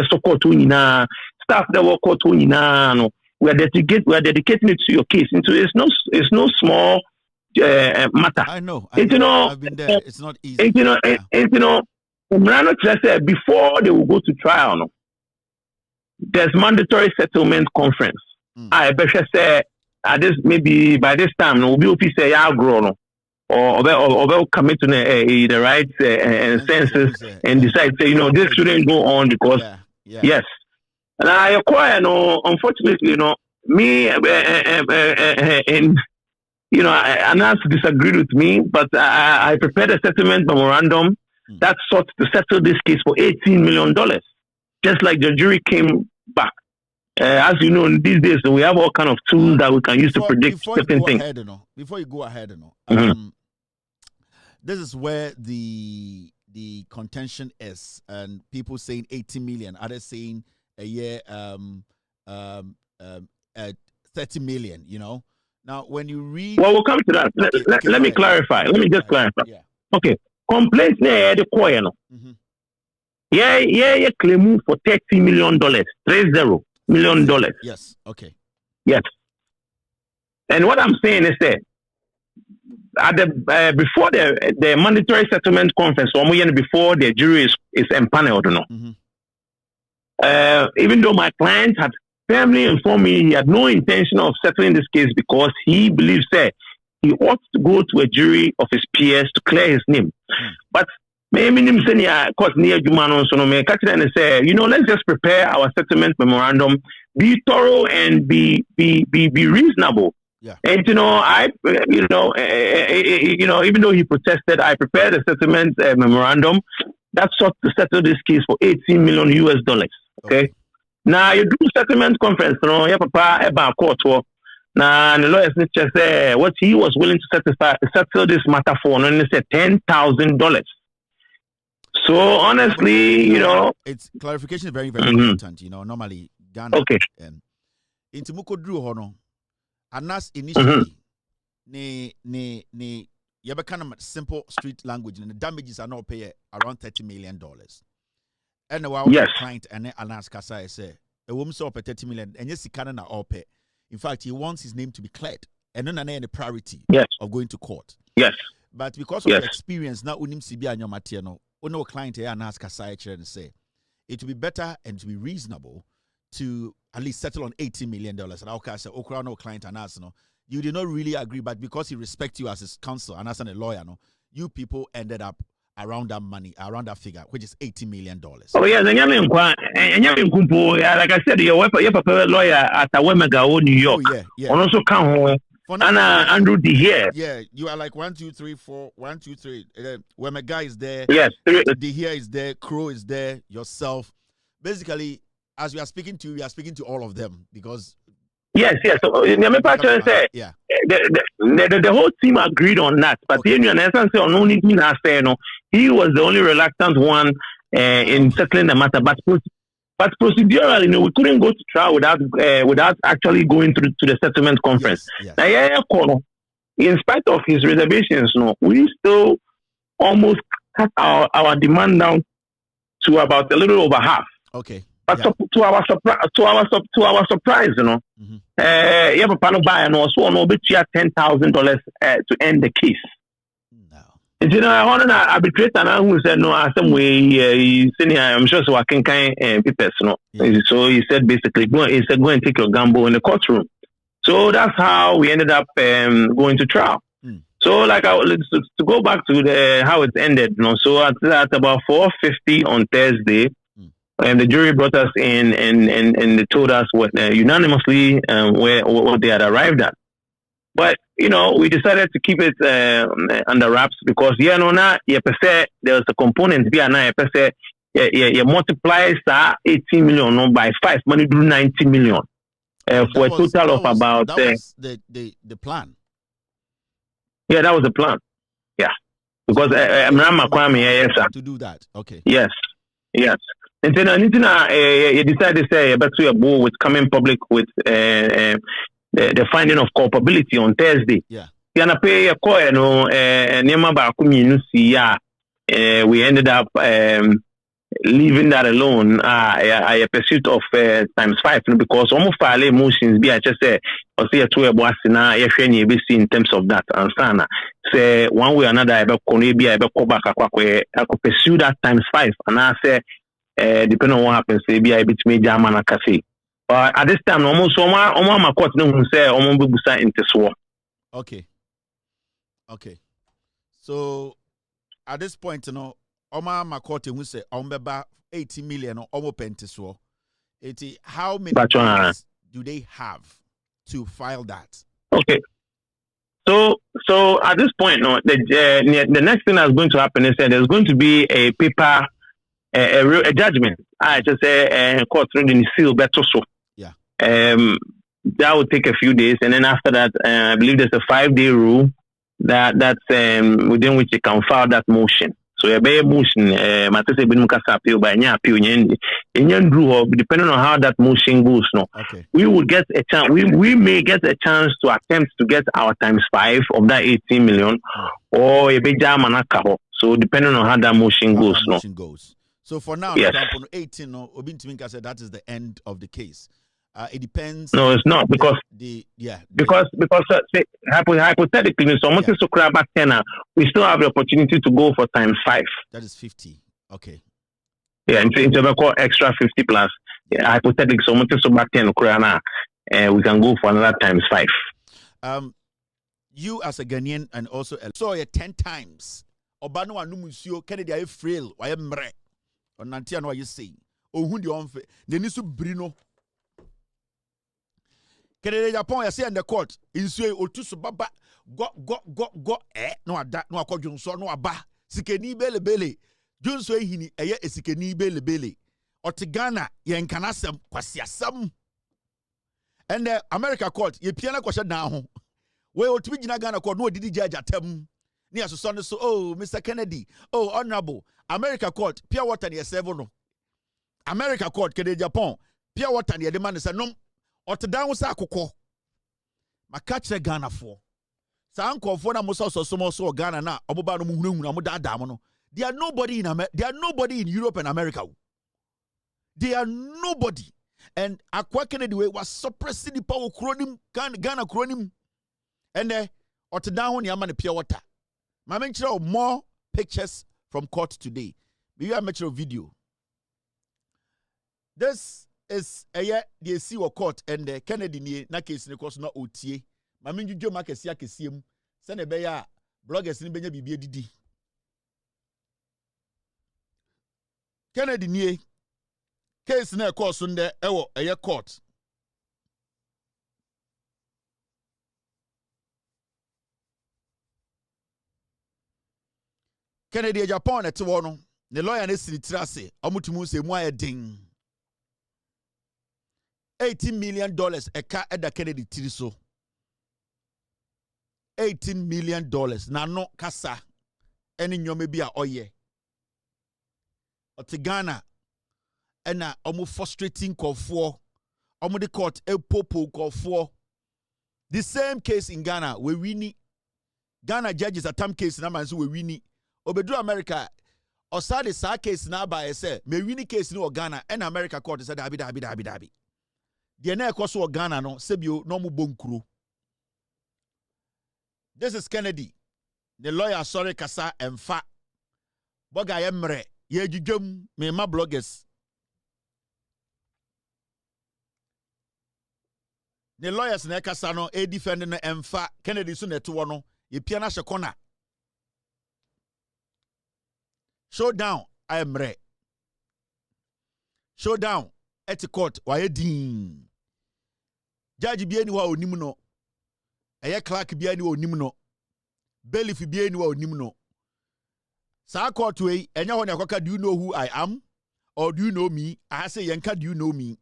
support staff that work out no. We are dedicating it to your case. It's no small matter. I know. I've been there. It's not easy. Before they will go to trial, no, there's mandatory settlement conference. I better say maybe by this time no will be say grow no or they'll commit to the rights and senses and decide say this shouldn't go on because yes. And I acquire unfortunately me and Anas disagreed with me, but I prepared a settlement memorandum that sought to settle this case for $18 million, just like the jury came back. As you know, these days we have all kind of tools that we can use to predict certain things. Before you go ahead, this is where the contention is, and people saying 80 million, others saying a year 30 million. Now when you read, we'll come to that. Let me clarify. Let me just clarify. Yeah. Okay. Complaints the choir no. Yeah, claim for $30 million, $30 million. Yes. Okay. Yes. And what I'm saying is that at the before the mandatory settlement conference, or before the jury is empaneled, even though my client had firmly informed me he had no intention of settling this case because he believes that he ought to go to a jury of his peers to clear his name. But maybe let's just prepare our settlement memorandum, be thorough and be reasonable. Yeah. And even though he protested, I prepared a settlement memorandum that sought to settle this case for $18 million US. Okay. Now you do settlement conference, papa about court. Now the lawyers just say what he was willing to settle this matter for, and they said $10,000. So honestly, it's clarification is very, very important. Normally Ghana. Okay. Into Muko Drew Hono, and that's initially you have a kind of simple street language, and the damages are not paid around $30 million. And the client and Anas Kasai say a woman saw $30 million, and yes, he can't all pay. In fact, he wants his name to be cleared, and then the priority of going to court. Yes. But because of the experience, now unim sibi anyo matiano, no client here Anas Kasai and say it would be better and to be reasonable to at least settle on $80 million. And I'll say, no client and us, you did not really agree, but because he respects you as his counsel and as a lawyer, you people ended up around that money, around that figure, which is $80 million. Oh yes, and like I said, your lawyer at Awemega, New York. Oh, yeah. And also come and Andrew D here. Yeah, you are like 1, 2, 3, 4, 1, 2, 3. Wemega is there. Yes, D here is there. Crow is there. Yourself. Basically, as we are speaking to all of them because. Yes. So the whole team agreed on that, but he was the only reluctant one in settling the matter. But procedurally, we couldn't go to trial without actually going through to the settlement conference. Yes. In spite of his reservations, we still almost cut our demand down to about a little over half. Okay. But to our surprise, Papa no buy and also no bet $10,000 to end the case. No. And I want an arbitrator who said no, some way he's in here. I'm sure so I can papers, So he said basically go and take your gamble in the courtroom. So that's how we ended up going to trial. So like to go back to how it ended, So at about 4:50 on Thursday. And the jury brought us in and they told us what unanimously what they had arrived at. But we decided to keep it under wraps because there was a component you multiply 18 million by 5 money do 90 million for a total of about that was the plan. Yeah, that was the plan. Yeah, because to do that. Okay. Yes. And then you decided to say about to go with coming public with the finding of culpability on Thursday. Yeah. We ended up leaving that alone, a pursuit of times 5 because almost file emotions be I just say or say to a boss na in terms of that and sana say one way or another I be I go back I could pursue that times 5 and I say depending on what happens be I bit me German cafe. But at this time almost my court no say almost busa into so. Okay. So at this point, Oma Makote who say Ombeba 80 million or Omo Pentiswo. How many days do they have to file that? Okay. So at this point, the next thing that's going to happen is that there's going to be a paper, a judgment. I just say court reading seal better so. Yeah. That will take a few days, and then after that, I believe there's a 5-day rule that's within which you can file that motion. So a bay motion, matese bin mukasa appeal by nya appeal depending on how that motion goes. No, okay. We will get a chance. We may get a chance to attempt to get our times 5 of that 18 million, or a beja manakaho. So depending on how that motion goes. So for now, yes. 18. No, Obintiminka said that is the end of the case. It depends. No, it's not because hypothetically, so much to grab back 10, we still have the opportunity to go for times 5. That is 50. Okay. Yeah, into a extra 50 plus. Yeah, hypothetically, so much to back 10, we can go for another times 5. You as a Ghanaian and also saw it 10 times. Obano anumusio Kennedy I frail. I am mre. On Nantiano, you say, oh, who the onfe? They need to brino. Ken Agyapong say in the court insue otuso baba go no ada no akodwonso no aba sikeni belebele dwonso ehini eye esikeni belebele otigana ye nkanasem kwasiasam and the America court ye piana kwhye dan ho we otibi gina Ghana court no odidi judge atam ni asoso no so oh Mr. Kennedy oh honorable America court pure water ne 7 no America court Ken Agyapong pure water ne de man say no Otedan wo sa akokɔ maka kyerɛ Ghana fo sa ankɔfo na mo so so Ghana na oboba no muhunahuna mo da mo no they are nobody in Europe and America. They are nobody. And Akwa Kennedy was suppressing the power cronim Ghana cronim and Otedan ho ne ama ne pure water. Ma menkyerɛ more pictures from court today. Maybe I make a video. This is a year they see what court and the Kennedy ni na case ne course na otie. Ma menjudwo makesi akesiem se ne be ya bloggers ni benya bibie didi. Kennedy ni case na course nde ewo eye court. Kennedy Agyapong ete wo no ne lawyer ne siri trase omutumu se mu ayedin $18 million eka eda Kennedy tiri so. $18 million na no kasa eni nyome bi a oye. Otigana ena omu frustrating kofo omu de court epopo kofo. The same case in Ghana we wini Ghana judges atam case na man so we wini obedu America osade sa case na ba ese me wini case ni o Ghana and America court said dabi the na ekoso o Ghana no sebio no mu bonkuro. This is Kennedy the lawyer sorry kasa emfa boga yemre ye djudwam me ma bloggers the lawyers na kasa no e defend no emfa Kennedy so neto no ye pia na hye showdown I am re. Showdown at court why din. Judge bi eni wa onim no. Eye clerk bi eni wa onim no. Bailiff bi eni wa onim no. Sa court we enya ho ne akoka do you know who I am or do you know me? I say yenka do you know me?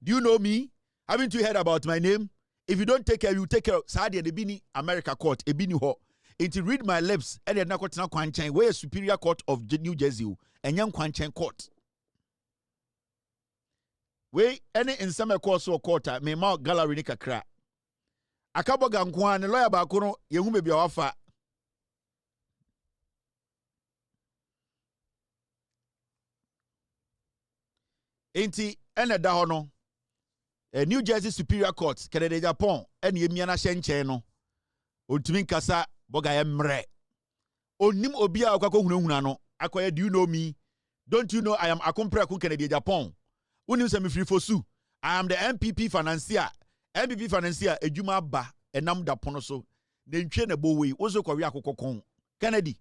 Do you know me? Haven't you heard about my name? If you don't take care you take care. Sa de bi ni America court e bi ni ho. It read my lips and then nakotena kwanchen where Superior Court of New Jersey and young kwanchen court. We any in some course or quarter me ma gallery ni kakra. Akaboga nkwa ne lawyer ba ko no yehu me bia wafa. enti ene da ho no New Jersey Superior Court Ken Agyapong ene yemia na hyenkyɛn no ontumi nkasa boga emre onim obi a akwa hunahuna no akoye do you know me? Don't you know I am Akompre Ken Agyapong? Unim se me free fosu. I am the MPP financier ejuma ba enam da pono so na ntwe na bowe wozo kwa wi akokokon Kennedy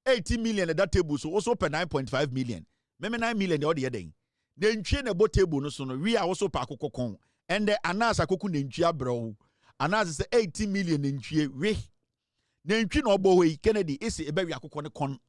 80 million at that table so also per 9.5 million meme 9 million the other den na ntwe na bo table no so no wi a also pa akokokon and the anas akoku na ntwe abro anas say 80 million ntwe we na ntwe na obowe Kennedy ese ebe wi akokon ne kon